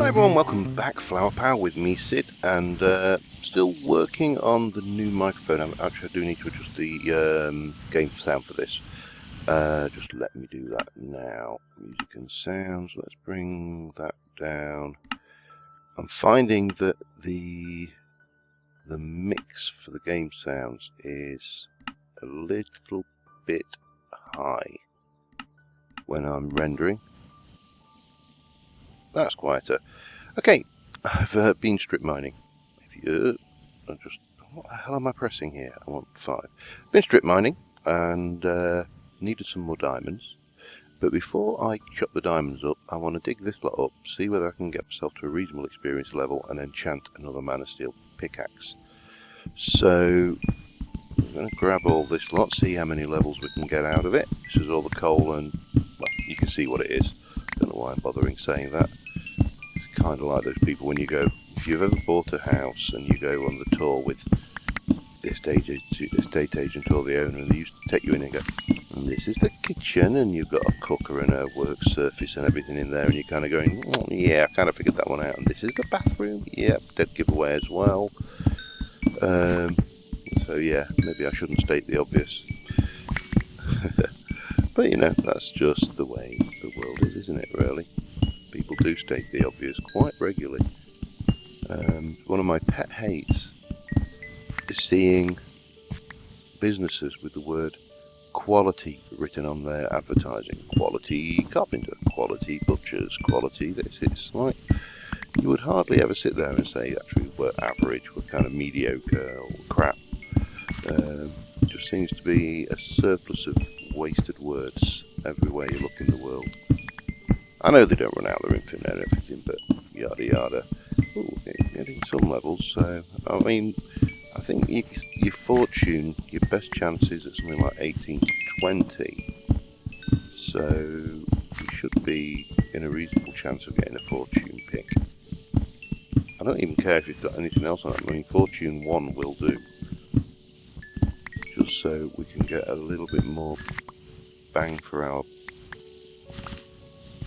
everyone, welcome back. Flower Power with me, Sid, and still working on the new microphone. Actually, I do need to adjust the game sound for this. Just let me do that now. Music and sounds, let's bring that down. I'm finding that the mix for the game sounds is a little bit high when I'm rendering. That's quieter. Okay, I've been strip mining. What the hell am I pressing here? I want 5. Been strip mining and needed some more diamonds. But before I chop the diamonds up, I want to dig this lot up, see whether I can get myself to a reasonable experience level and enchant another mana steel pickaxe. So I'm going to grab all this lot, see how many levels we can get out of it. This is all the coal and, well, you can see what it is. Don't know why I'm bothering saying that. It's kind of like those people when you go, if you've ever bought a house and you go on the tour with the estate agent or the owner, and they used to take you in and go, and this is the kitchen, and you've got a cooker and a work surface and everything in there, and you're kind of going, oh, yeah, I kind of figured that one out. And this is the bathroom, yep, dead giveaway as well. So yeah, maybe I shouldn't state the obvious. But you know, that's just the way the world is, isn't it, really? People do state the obvious quite regularly. One of my pet hates is seeing businesses with the word quality written on their advertising. Quality carpenter, quality butchers, quality this. It's like, you would hardly ever sit there and say, actually, we're average, we're kind of mediocre or crap. Just seems to be a surplus of wasted words everywhere you look in the world. I know they don't run out of their infinite and everything, but yada yada. Ooh, getting some levels, so, I mean, I think your fortune, your best chances at something like 18 to 20. So you should be in a reasonable chance of getting a fortune pick. I don't even care if you've got anything else on it. I mean, fortune 1 will do. Just so we can get a little bit more bang for our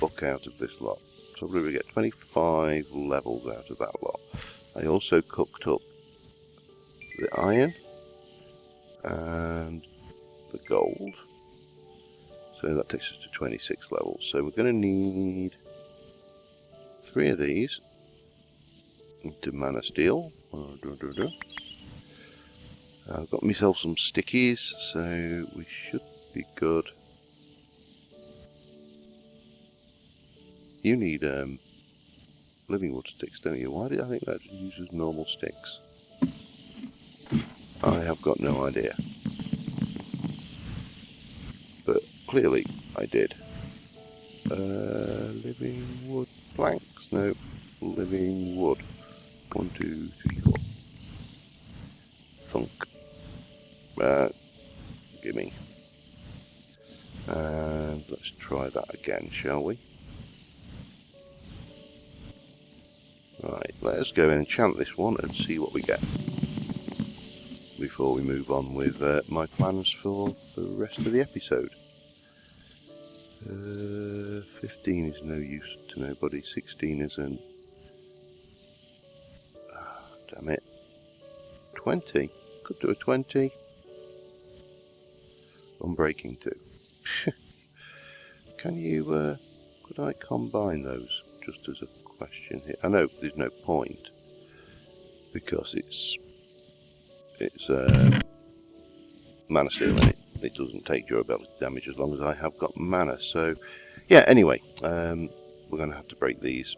buck out of this lot. So we get 25 levels out of that lot. I also cooked up the iron and the gold, so that takes us to 26 levels. So we're going to need 3 of these into mana steel. I've got myself some stickies, so we should be good. You need living wood sticks, don't you? Why did I think that uses normal sticks? I have got no idea. But clearly I did. Living wood planks? No. Living wood. 1, 2, 3, 4. Thunk. Gimme. And let's try that again, shall we? Right, let's go and enchant this one and see what we get before we move on with my plans for the rest of the episode. 15 is no use to nobody, 16 isn't. Damn it. 20. Could do a 20. Unbreaking 2. Can you, could I combine those, just as a question here? I know there's no point, because it's mana steel in it. It doesn't take durability damage as long as I have got mana. So, yeah, anyway, we're going to have to break these.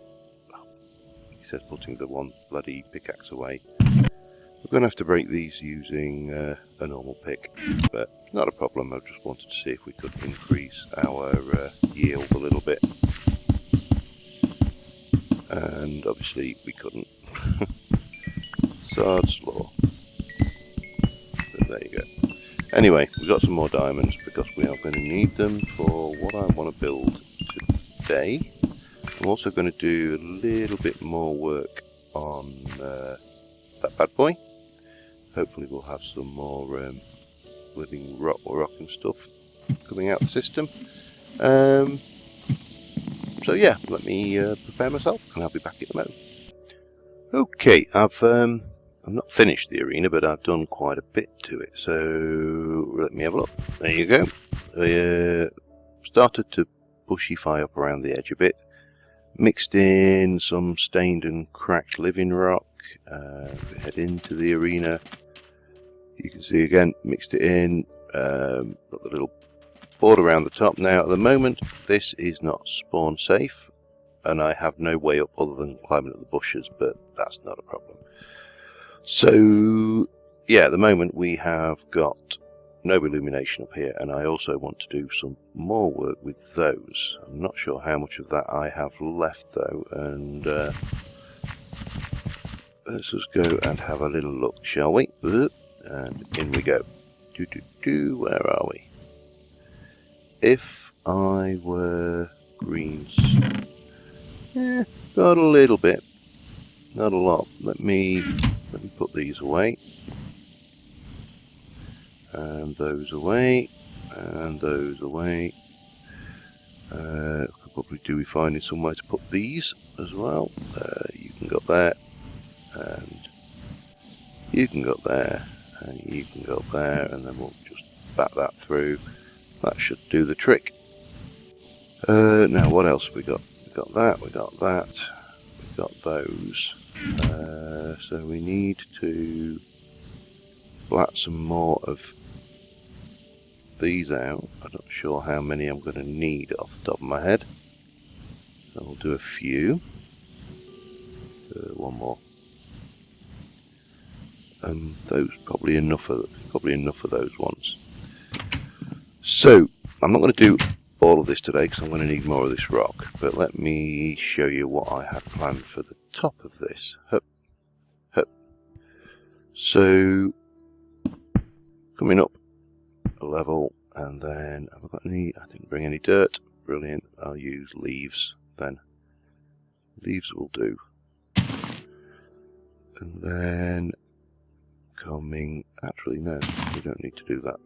He says putting the one bloody pickaxe away. We're going to have to break these using a normal pick, but not a problem. I just wanted to see if we could increase our yield a little bit. And obviously we couldn't. Sods law. But there you go. Anyway, we've got some more diamonds because we are going to need them for what I want to build today. I'm also going to do a little bit more work on that bad boy. Hopefully we'll have some more living rock and stuff coming out of the system. So yeah, let me prepare myself and I'll be back in a moment. Okay, I've not finished the arena, but I've done quite a bit to it, so let me have a look. There you go. I started to bushify up around the edge a bit, mixed in some stained and cracked living rock, head into the arena. You can see again, mixed it in, got the little board around the top. Now at the moment this is not spawn safe and I have no way up other than climbing up the bushes, but that's not a problem. So yeah, at the moment we have got no illumination up here, and I also want to do some more work with those. I'm not sure how much of that I have left though, and let's just go and have a little look, shall we? And in we go. Where are we? If I were greens, got a little bit, not a lot. Let me put these away, and those away, and those away. Could probably do with finding somewhere to put these as well. You can go there, and you can go there, and you can go there, and then we'll just back that through. That should do the trick. Now what else have we got? We got that, we got that, we got those. So we need to flat some more of these out. I'm not sure how many I'm going to need off the top of my head. So we'll do a few. One more. Those probably enough of those ones. So I'm not going to do all of this today because I'm going to need more of this rock. But let me show you what I have planned for the top of this. Hup, hup. So coming up a level, and then have I got any? I didn't bring any dirt. Brilliant. I'll use leaves then. Leaves will do. And then coming. Actually, no, we don't need to do that.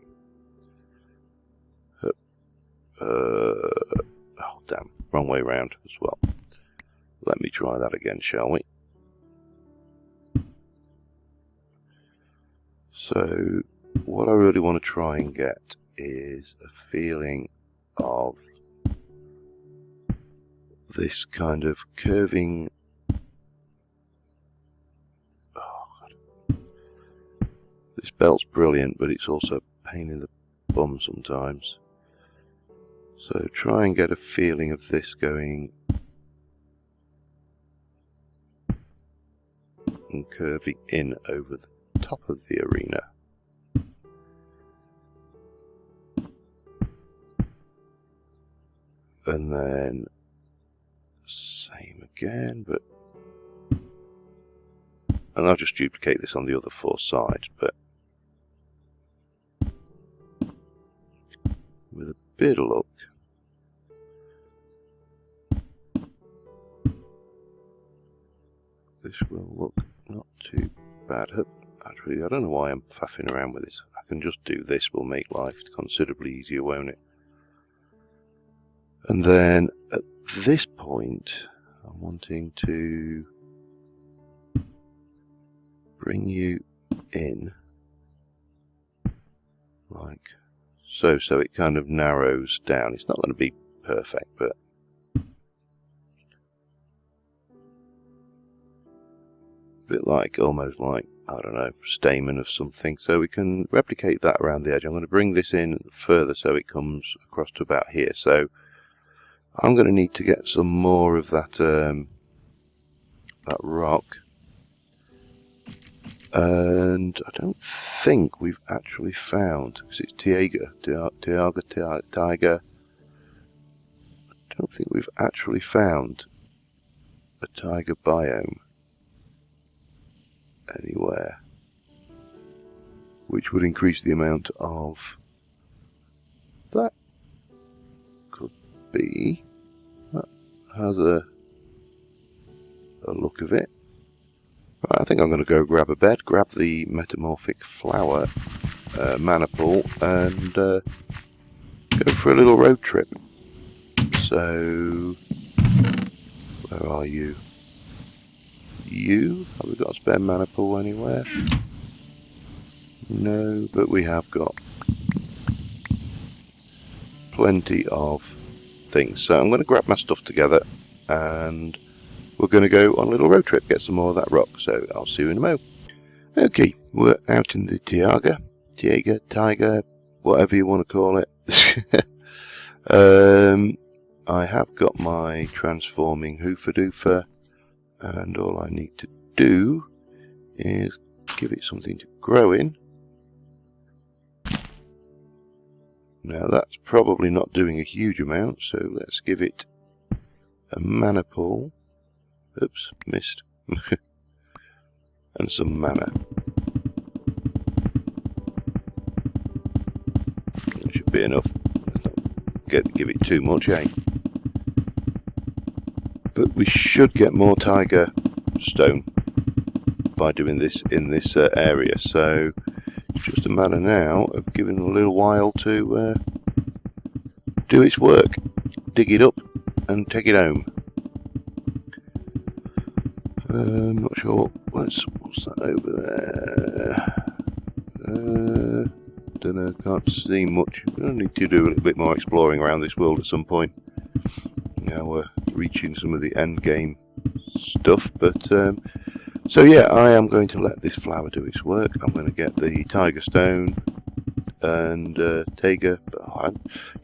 Oh damn, wrong way round as well. Let me try that again, shall we? So what I really want to try and get is a feeling of this kind of curving. Oh, God. This belt's brilliant, but it's also a pain in the bum sometimes. So try and get a feeling of this going and curving in over the top of the arena. And then same again, but and I'll just duplicate this on the other four sides, but with a bit of luck this will look not too bad. Actually, I don't know why I'm faffing around with this. I can just do this, will make life considerably easier, won't it? And then at this point, I'm wanting to bring you in like so, so it kind of narrows down. It's not going to be perfect, but a bit like, almost like, I don't know, stamen of something. So we can replicate that around the edge. I'm going to bring this in further so it comes across to about here. So I'm going to need to get some more of that that rock, and I don't think we've actually found, because it's Tiger. I don't think we've actually found a tiger biome anywhere, which would increase the amount of that. Could be. That has a look of it. Right, I think I'm going to go grab a bed, grab the metamorphic flower mana pool, and go for a little road trip. So Where are you? You? Have we got a spare mana pool anywhere? No, but we have got plenty of things. So I'm going to grab my stuff together and we're going to go on a little road trip, get some more of that rock. So I'll see you in a mo. Okay, we're out in the Tiger, whatever you want to call it. I have got my transforming hoofa-doofa, and all I need to do is give it something to grow in. Now that's probably not doing a huge amount, so let's give it a mana pool. Oops, missed. And some mana. That should be enough. Give it too much, eh? But we should get more tiger stone by doing this in this area. So it's just a matter now of giving it a little while to do its work. Dig it up and take it home. I'm not sure. What's that over there? Don't know. Can't see much. I need to do a little bit more exploring around this world at some point. Now we're reaching some of the end game stuff, but so yeah, I am going to let this flower do its work. I'm going to get the tiger stone and Tiger.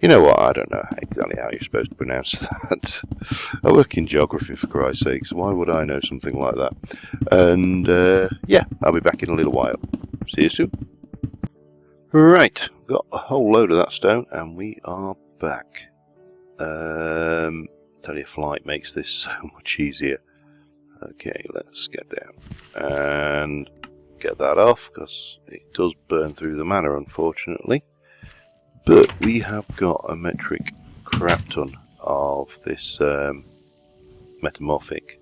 You know what? I don't know exactly how you're supposed to pronounce that. I work in geography, for Christ's sake, so why would I know something like that? And yeah, I'll be back in a little while. See you soon. Right, got a whole load of that stone, and we are back. Tell you, flight makes this so much easier. Okay, let's get down and get that off, because it does burn through the mana, unfortunately. But we have got a metric crap ton of this metamorphic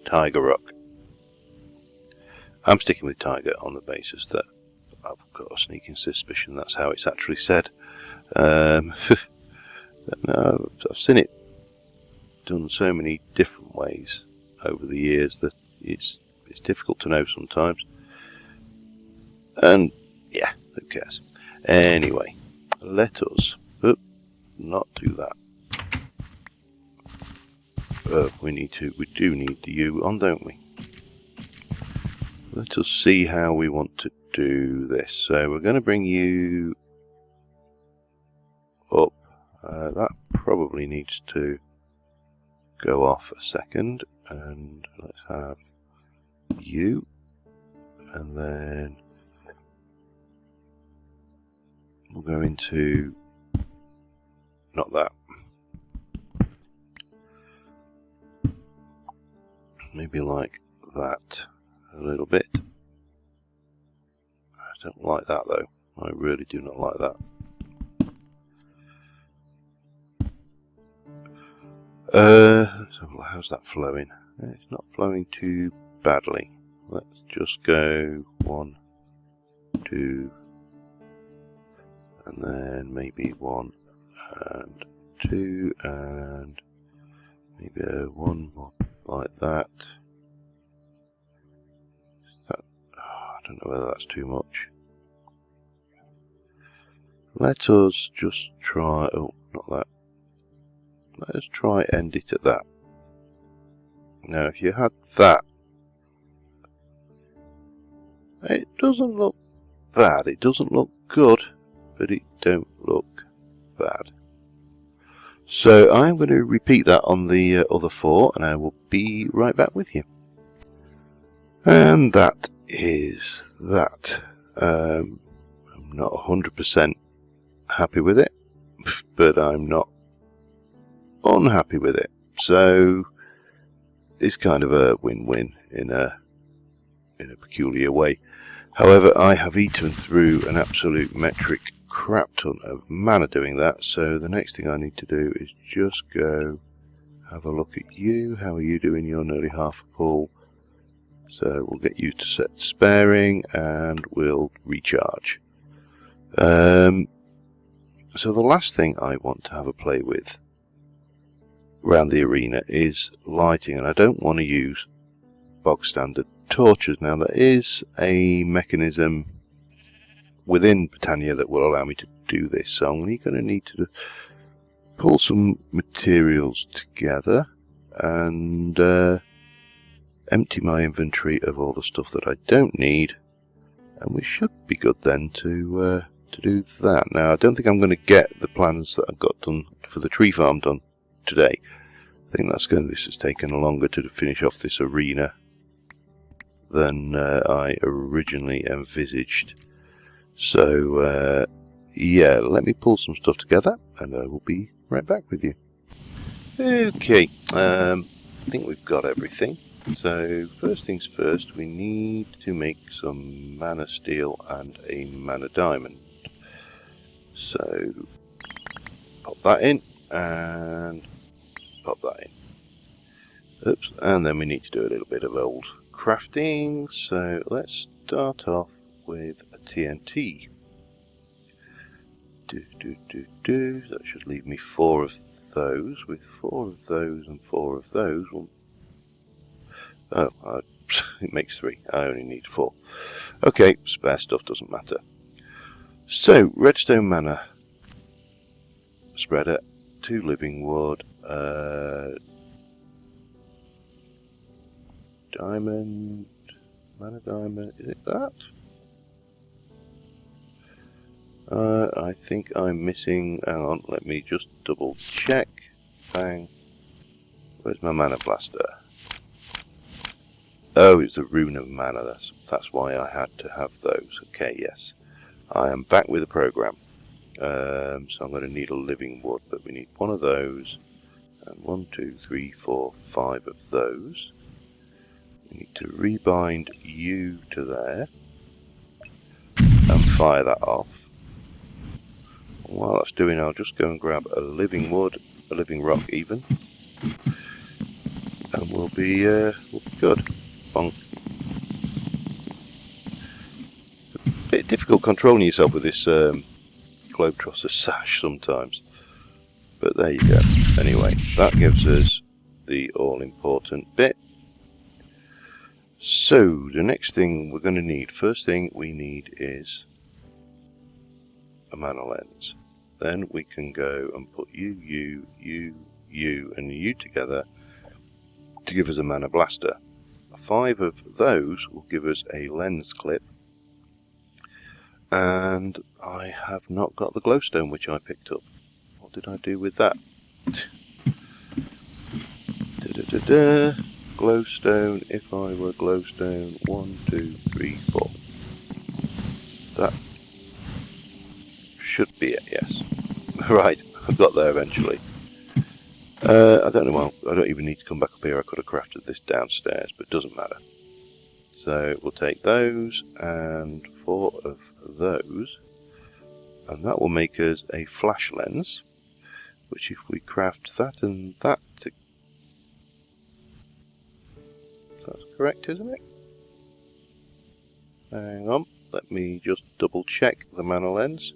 tiger rock. I'm sticking with tiger on the basis that I've got a sneaking suspicion that's how it's actually said. No, I've seen it done so many different ways over the years that it's difficult to know sometimes. And yeah, who cares? Anyway, let us not do that. We do need the U on, don't we? Let us see how we want to do this. So we're going to bring you up. That probably needs to go off a second, and let's have you, and then we'll go into not that. Maybe like that a little bit. I don't like that though. I really do not like that. So how's that flowing? It's not flowing too badly. Let's just go 1, 2, and then maybe 1 and 2, and maybe 1 more like that. I don't know whether that's too much. Let us just try. Oh, not that. Let's try end it at that. Now, if you had that, it doesn't look bad. It doesn't look good, but it don't look bad. So I'm going to repeat that on the other 4, and I will be right back with you. And that is that. I'm not 100% happy with it, but I'm not unhappy with it. So it's kind of a win-win in a peculiar way. However, I have eaten through an absolute metric crap ton of mana doing that, so the next thing I need to do is just go have a look at you. How are you doing? You're nearly half a pull. So we'll get you to set sparing and we'll recharge. So the last thing I want to have a play with around the arena is lighting, and I don't want to use bog standard torches. Now there is a mechanism within Britannia that will allow me to do this, so I'm going to need to pull some materials together and empty my inventory of all the stuff that I don't need, and we should be good then to do that. Now I don't think I'm going to get the plans that I've got done for the tree farm done today. I think this has taken longer to finish off this arena than I originally envisaged. So yeah, let me pull some stuff together and I will be right back with you. Okay, I think we've got everything. So first things first, we need to make some mana steel and a mana diamond. So pop that in and pop that in. Oops, and then we need to do a little bit of old crafting. So let's start off with a TNT. That should leave me 4 of those. With 4 of those and 4 of those, well, it makes 3. I only need 4. Okay, spare stuff doesn't matter. So, redstone mana spreader, 2 living wood, diamond, mana diamond, is it that? I think I'm missing, hang on, let me just double check. Bang. Where's my mana blaster? Oh, it's the rune of mana, that's why I had to have those. Okay, yes. I am back with the program. So I'm going to need a living wood, but we need 1 of those, and 1, 2, 3, 4, 5 of those. We need to rebind you to there, and fire that off. And while that's doing, I'll just go and grab a living wood, a living rock even, and we'll be good. Bonk. A bit difficult controlling yourself with this Globetrotter sash sometimes, but there you go. Anyway, that gives us the all-important bit. So the next thing we're going to need, first thing we need is a mana lens. Then we can go and put you, and you together to give us a mana blaster. 5 of those will give us a lens clip, and I have not got the glowstone which I picked up. What did I do with that? Glowstone, if I were glowstone, 1, 2, 3, 4. That should be it, yes. Right, I got there eventually. I don't know, well, I don't even need to come back up here. I could have crafted this downstairs, but it doesn't matter. So we'll take those and 4 of those, and that will make us a flash lens, which if we craft that and that that's correct, isn't it? Hang on, let me just double check the mana lens.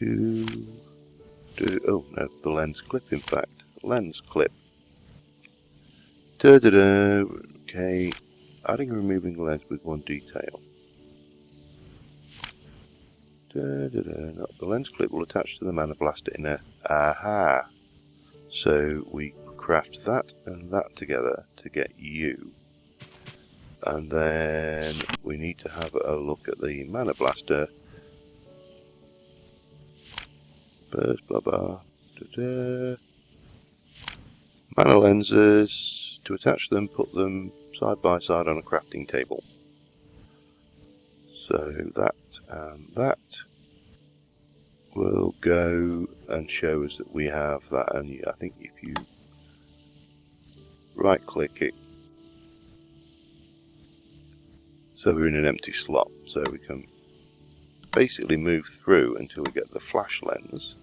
Oh no, the lens clip in fact. Lens clip. Okay, adding and removing the lens with 1 detail. The lens clip will attach to the mana blaster in there. Aha! So we craft that and that together to get you. And then we need to have a look at the mana blaster. Burst, blah blah. Mana lenses, to attach them, put them side by side on a crafting table. So that and that will go and show us that we have that, and I think if you right click it, so we're in an empty slot, so we can basically move through until we get the flash lens.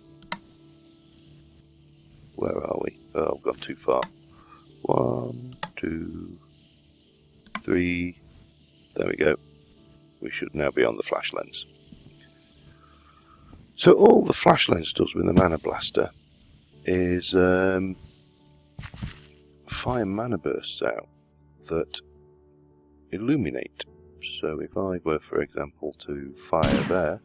Where are we? Oh, I've got too far. 1, 2, 3, there we go. We should now be on the flash lens. So all the flash lens does with the mana blaster is fire mana bursts out that illuminate. So if I were, for example, to fire there,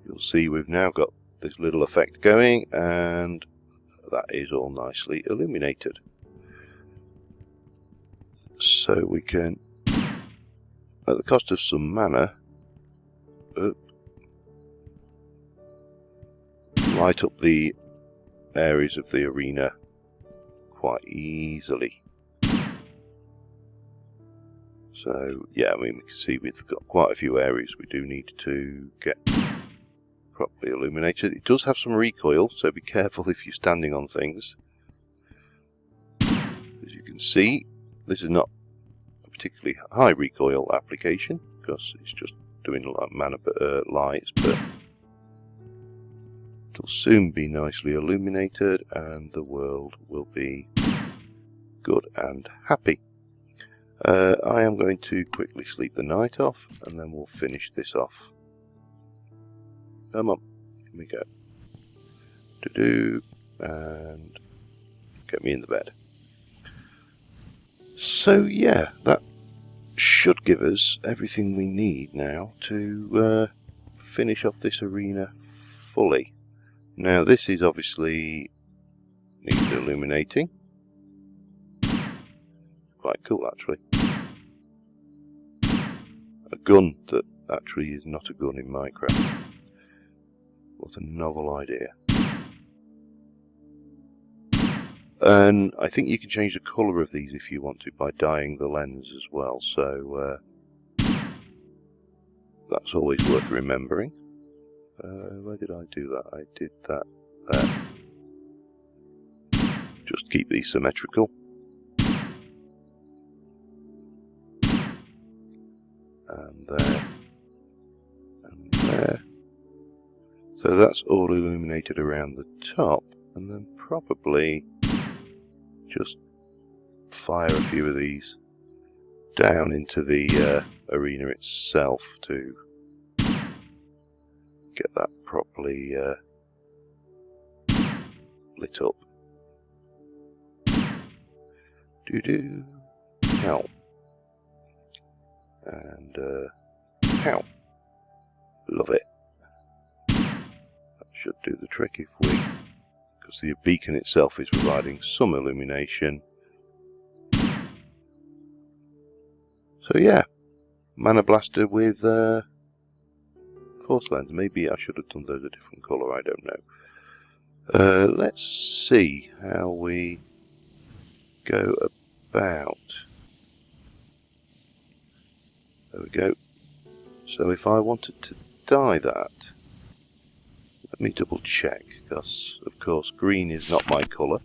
you'll see we've now got this little effect going, and that is all nicely illuminated. So we can, at the cost of some mana, light up the areas of the arena quite easily. So yeah, I mean, we can see we've got quite a few areas we do need to get properly illuminated. It does have some recoil, so be careful if you're standing on things. As you can see, this is not a particularly high recoil application because it's just doing like mana lights, but it'll soon be nicely illuminated and the world will be good and happy. I am going to quickly sleep the night off and then we'll finish this off. Come on, here we go. And get me in the bed. So yeah, that should give us everything we need now to finish off this arena fully. Now this is obviously needs illuminating. Quite cool actually. A gun that actually is not a gun in Minecraft. What a novel idea. And I think you can change the colour of these if you want to by dyeing the lens as well, so that's always worth remembering. Where did I do that? I did that there. Just keep these symmetrical. And there. And there. So that's all illuminated around the top, and then probably just fire a few of these down into the arena itself to get that properly lit up. Doo-doo. Pow. And pow. Love it. That should do the trick if we, because the beacon itself is providing some illumination. So yeah, mana blaster with force lens. Maybe I should have done those a different colour, I don't know. Let's see how we go about. There we go. So if I wanted to dye that, let me double check, because of course green is not my colour.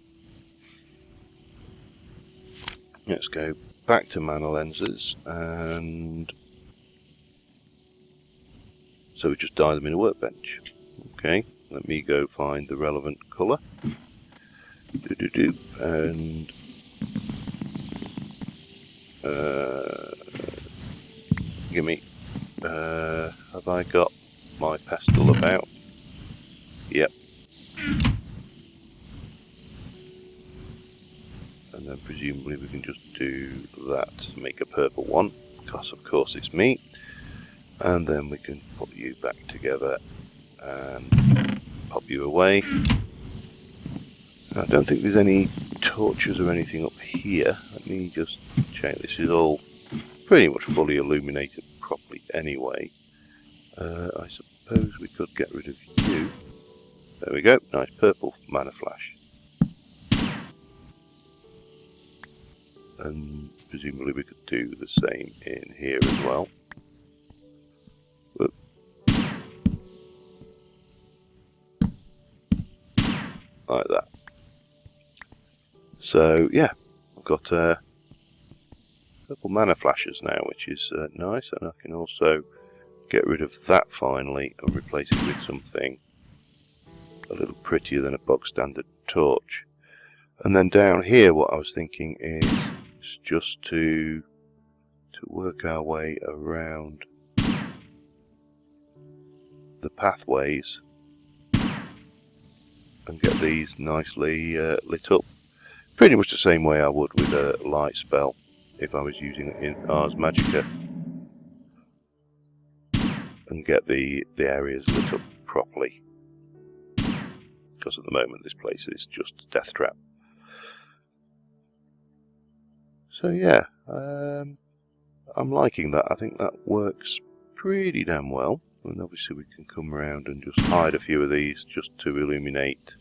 Let's go back to mana lenses, and so we just dye them in a workbench. Okay, let me go find the relevant colour. And gimme. Have I got my pestle about? Yep. And then presumably we can just do that to make a purple one, because of course it's me. And then we can put you back together and pop you away. I don't think there's any torches or anything up here. Let me just check. This is all pretty much fully illuminated properly anyway. I suppose we could get rid of you. There we go. Nice purple mana flash. And presumably we could do the same in here as well. Whoop. Like that. So yeah, I've got purple mana flashes now, which is nice, and I can also get rid of that finally and replace it with something a little prettier than a bog standard torch. And then down here what I was thinking is just to work our way around the pathways and get these nicely lit up. Pretty much the same way I would with a light spell if I was using it in Ars Magica, and get the areas lit up properly, because at the moment this place is just a death trap. So yeah, I'm liking that. I think that works pretty damn well. And obviously we can come around and just hide a few of these just to illuminate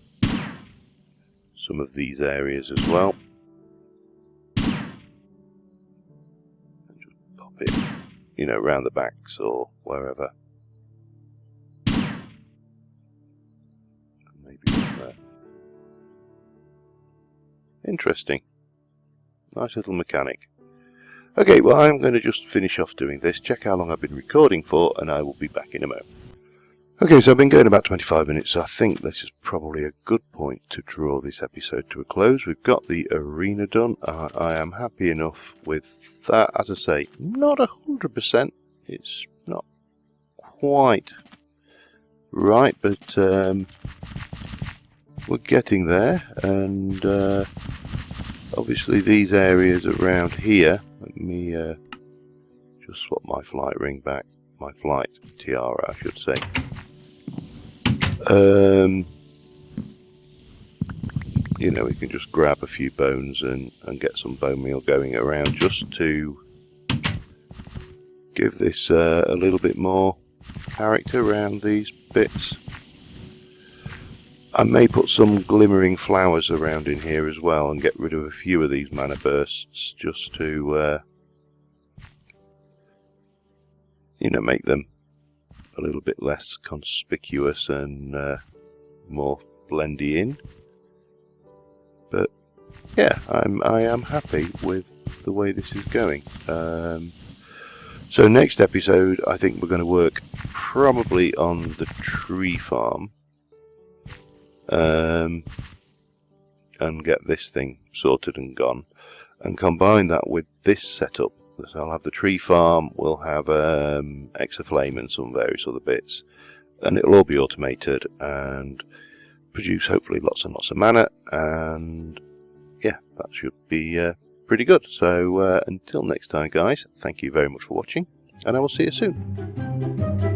some of these areas as well. And just pop it, you know, around the backs or wherever. And maybe one there. Interesting. Nice little mechanic. Okay, well I'm going to just finish off doing this, check how long I've been recording for, and I will be back in a moment. Okay, so I've been going about 25 minutes, so I think this is probably a good point to draw this episode to a close. We've got the arena done. I am happy enough with that. As I say, not 100%. It's not quite right, but we're getting there. And obviously these areas around here, let me just swap my flight ring back, my flight tiara I should say. You know, we can just grab a few bones and get some bone meal going around just to give this a little bit more character around these bits. I may put some glimmering flowers around in here as well and get rid of a few of these mana bursts just to you know, make them a little bit less conspicuous and more blendy in. But yeah, I am happy with the way this is going. So next episode I think we're going to work probably on the tree farm and get this thing sorted and gone, and combine that with this setup. So I'll have the tree farm, we'll have Exaflame and some various other bits, and it'll all be automated and produce hopefully lots and lots of mana, and yeah, that should be pretty good. So until next time guys, thank you very much for watching, and I will see you soon.